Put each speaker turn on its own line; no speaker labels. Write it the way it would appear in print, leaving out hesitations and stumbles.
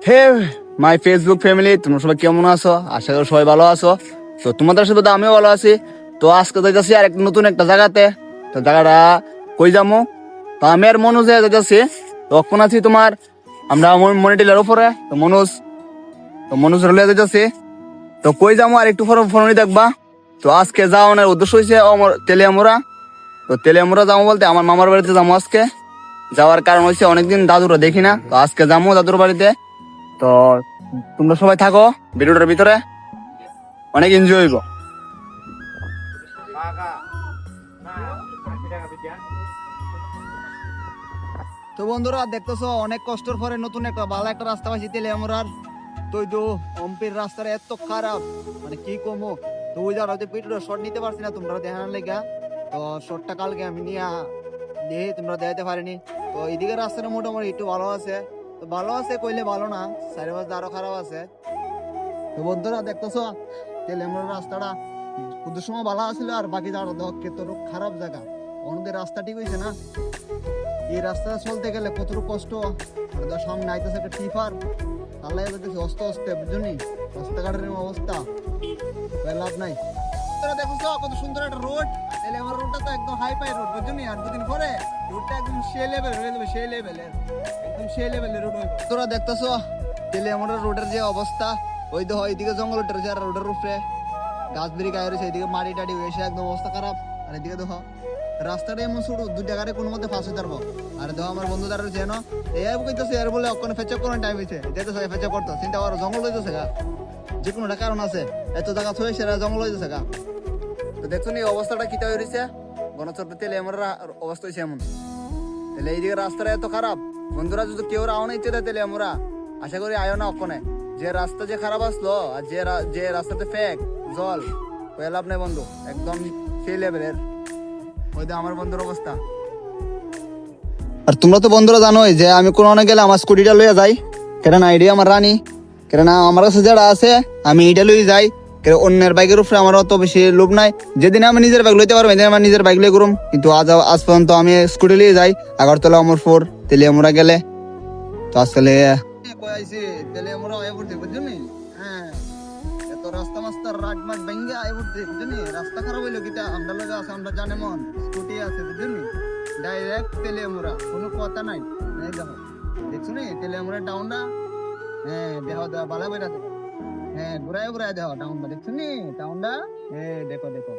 Hey my Facebook family, তোমরা সবাই কেমন আছো? আশা করি সবাই ভালো আছো। তো তোমাদের সাথে তো আমিও ভালো আছি। তো আজকে যাইতেছি আর একটা নতুন একটা জায়গাতে। তো জায়গাটা কই যাবো? তো আমি আর মনোজ যাইতেছি। তখন আছি তোমার আমরা মনিটিলার উপরে। তো মনোজ রলে যাইতেছি। তো কই যাবো আর একটু ফোন দেখবা। তো আজকে যাওয়ানোর উদ্দেশ্য হয়েছে তেলিয়ামুড়া। তো তেলিয়ামুড়া যাবো বলতে আমার মামার বাড়িতে যাবো আজকে। যাওয়ার কারণ হচ্ছে অনেকদিন দাদুরা দেখি না, তো আজকে যাবো দাদুর বাড়িতে। তো তোমরা সবাই থাকো ভিডিওটার ভিতরে, অনেক এনজয় হইব। তো বন্ধুরা দেখতেছো অনেক কষ্টের পরে নতুন একটা ভালো একটা রাস্তা পাইছি তেলিয়ামুড়ার। তো ওই তো অম্পির রাস্তাটা এত খারাপ, মানে কি কমো। তো ওই যার হয়তো ভিডিওটা শর্ট নিতে পারছি না তোমরা দেখানোর লেগা। তো শর্টটা কালকে আমি নিয়ে দেখি তোমরা দেখাতে পারিনি। তো এইদিকে রাস্তাটা মোটামুটি একটু ভালো আছে। তো ভালো আছে কইলে ভালো না, চারিপাশে আরো খারাপ আছে। তো বন্ধুরা দেখতেছো তেলিয়ামুড়ার রাস্তাটা কুদ্দুর সময় ভালো আছিল, আর বাকি যারা তোর খারাপ জায়গা। অন্যদের রাস্তা ঠিক হয়েছে না, এই রাস্তা চলতে গেলে কতটুকু কষ্ট। সামনে আইতেছে একটা টিফার, তাহলে অস্তে অস্তে বুঝলি রাস্তাঘাটের অবস্থা, লাভ নাই। দেখো কত সুন্দর একটা রোড। তাহলে আমার রোডটা তো একদম হাই ফাই রোড বুঝলি, আর দুদিন পরে রোডটা একদম সে লেভেল হয়ে যাবে, সেই লেভেলের একদম সেই লেভেলের রোড হইবে। তোরা দেখতেছো তাহলে আমার রোডের যে অবস্থা, ওই দেখো এইদিকে জঙ্গল উঠেছে, আর রোডের উপরে গাছ বেরি গায়ে রয়েছে, এইদিকে মাটি টাটি হয়েছে একদম অবস্থা খারাপ। আর এদিকে দেখো রাস্তাটা এমন ছোট, দুই জায়গায় কোনো মধ্যে ফাঁসে পারবো। আর দেখো আমার বন্ধু দ্বারা রয়েছে না, এই কইতেছে এর বলে ওখানে ফেচক করার টাইম হয়েছে, যেতেছে ফেচক করতো চিন্তা করো, জঙ্গল হইতেছে গা, যে কোনোটা কারণ আছে এত জায়গা থয়েছে জঙ্গল হইতেছে গা। তো দেখছো নি অবস্থাটা কিতা হয়ে রয়েছে, গণচর তেলে আমার অবস্থা হয়েছে এমন। তাহলে এইদিকে রাস্তাটা এত খারাপ। বন্ধুরা যদি কেউ রাও না ইচ্ছে দেয় তাহলে আমরা আশা করি আয়ো না ওখানে। যে রাস্তা যে খারাপ আসলো, আর যে রাস্তাতে ফেক জল ওই লাভ নেই বন্ধু, একদম সেই লেভেলের। ওই আমার বন্ধুর অবস্থা। আর তোমরা তো বন্ধুরা জানোই যে আমি কোনো গেলে আমার স্কুটিটা লইয়া যাই, কেন না আইডিয়া আমার রানি, কেন না আমার কাছে যারা আছে আমি এটা লইয়া যাই। অন্যের বাইকের উপরে আমার অত বেশি লোভ নাই। যেদিন আমি নিজের বাইক লইতে পারবো এদিন আমার নিজের বাইক লই করুম, কিন্তু আজ পর্যন্ত আমি স্কুটি লিয়ে যাই আগরতলা অমর ফোর তেলিয়ামুড়া গেলে। তো আজকালে হ্যাঁ এত রাস্তা মাস্তার রাগ মাগ ভেঙ্গে আয় উঠছে বুঝলি, রাস্তা খারাপ হইলো কিটা আমরা লোক আছে, আমরা জানে মন স্কুটি আছে বুঝলি, ডাইরেক্ট তেলিয়ামুড়া কোনো কথা নাই। দেখো দেখছো নি তেলিয়ামুড়া টাউনটা, হ্যাঁ দেখো দেখো ভালো বেড়া দেখো, হ্যাঁ ঘুরায় ঘুরায় দেখো টাউনটা দেখছো নি টাউনটা, হ্যাঁ দেখো দেখো।